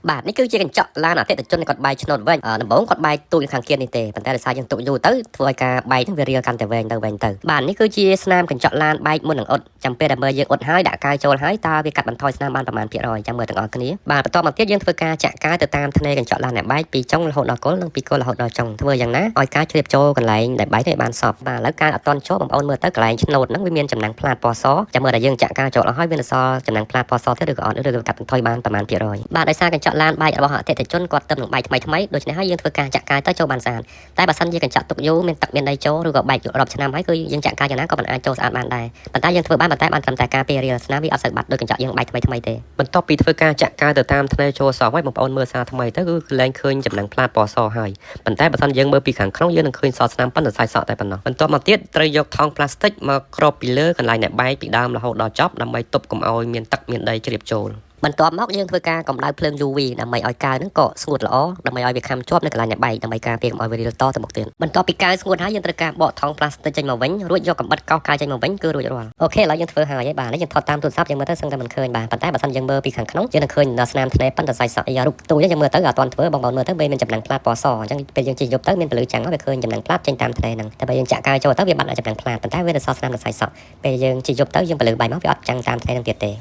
បាទនេះគឺជាកញ្ចក់ឡានអតិថិជនគាត់បែកឆ្នោតវិញដំបូងគាត់បែកទូចខាងគៀននេះទេប៉ុន្តែដោយសារយើងទុកយូរទៅធ្វើឲ្យការបែកហ្នឹងវារៀលកាន់តែវែងទៅបាទនេះគឺជាស្នាមកញ្ចក់ឡានបែកមុននឹងអ៊ុតចាំពេលដែលមើលយើងអ៊ុតហើយដាក់កាយចូលហើយតើវាកាត់បន្ថយស្នាមបានប្រមាណភាគរយចាំមើលទាំងអស់គ្នាបាទបន្តមកទៀតយើងធ្វើការចាក់កាយទៅតាមធ្នេរកញ្ចក់ឡានអ្នកបែកពីចុងរហូតដល់គល់និងពីគល់រហូតដល់ចុងធ្វើយ៉ាងណាឲ្យកាយជ្រាបចូលកន្លែងដែលបែកឲ្យបានសព្វបាទឥឡូវកាយអត់តន់ចូលបងប្អូនមើលទៅកន្លែងឆ្នោតហ្នឹងវាមានចំណាំងផ្លាតពណ៌សចាំមើលតែយើងចាក់កាយចូលអស់ហើយវានៅសល់ចំណាំងផ្លាតពណ៌សទៀតឬក៏អត់ឬក៏កាត់បន្ថយបានប្រមាណភាគរយបាទដោយសារកញ្ចក់ឡានបែករបស់អតិថិជនគាត់ទៅនឹងបែកថ្មីដូច្នេះហើយយើងធ្វើការចាក់កាយទៅចូលបានស្អាតតែបើសិនជាកញ្ចក់ទុកយូរមានទឹកមានដីចូលឬក៏បែករាប់ឆ្នាំហើយគឺយើងចាក់កាយយ៉ាងណាក៏មិនអាចចូលស្អាតបានដែរប៉ុន្តែយើងធ្វើបានតែបានត្រឹមតែការពាររាលស្នាមវាអត់សូវបាត់ដូចកញ្ចក់យើងបែកថ្មីទេបន្ទាប់ពីធ្វើការចាក់កាយទៅតាមធ្នេរចូលសោះហើយបងប្អូនមើលសារថ្មីទៅគឺលែងឃើញចំណាំងផ្លាតពណ៌សហើយប៉ុន្តែបើសិនយើងមើលពីខាងក្នុងយើងនឹងឃើញសល់ស្នាមប៉ុន្តែសាយសក់តែប៉ុណ្ណោះបន្ទាប់មកទៀតត្រូវយកថង់ប្លាស្ទិកមកគ្របពីលើកន្លែងដែលបែកពីដើមរហូតដល់ចប់ដើម្បីទប់កុំឲ្យមានទឹកមានដីជ្រាបចូលបន្ទាប់មកយើងធ្វើការកម្ដៅភ្លើង UV ដើម្បីឲ្យកៅហ្នឹងក៏ស្ងួតល្អដើម្បីឲ្យវាខំជាប់នៅកន្លែងអ្នកបែកដើម្បីការពារកុំឲ្យវារាលតទៅមុខទៀតបន្ទាប់ពីកៅស្ងួតហើយយើងត្រូវការបកថង់ប្លាស្ទិកចេញមកវិញរួចយកកាំបិតកោសកៅចេញមកវិញគឺរួចរាល់អូខេឥឡូវយើងធ្វើហើយបាទនេះយើងថតតាមទូរស័ព្ទយើងមើលទៅសឹងតែមិនឃើញបាទប៉ុន្តែបើសិនយើងមើលពីខាងក្នុងយើងនឹងឃើញដល់ស្នាមធ្នេរប៉ុន្តែសាយសក់យ៉ារូបទូចយើងមើលទៅអត់ទាន់ធ្វើបងប្អូនមើលទៅវាមានចំណាំងផ្លាតពណ៌សអញ្ចឹងពេលយើងជិះយប់ទៅមានពលឺចាំងវាឃើញចំណាំងផ្លាតចេញតាមធ្នេរហ្នឹងតែបើយើងចាក់កៅចូលទៅវាបាត់ដល់ចំណាំងផ្លាតប៉ុន្តែវានៅសល់ស្នាមនិងសាយសក់ពេលយើងជិះយប់ទៅយើងពលឺបាយមកវាអត់ចាំងតាមធ្នេរហ្នឹងទៀតទេ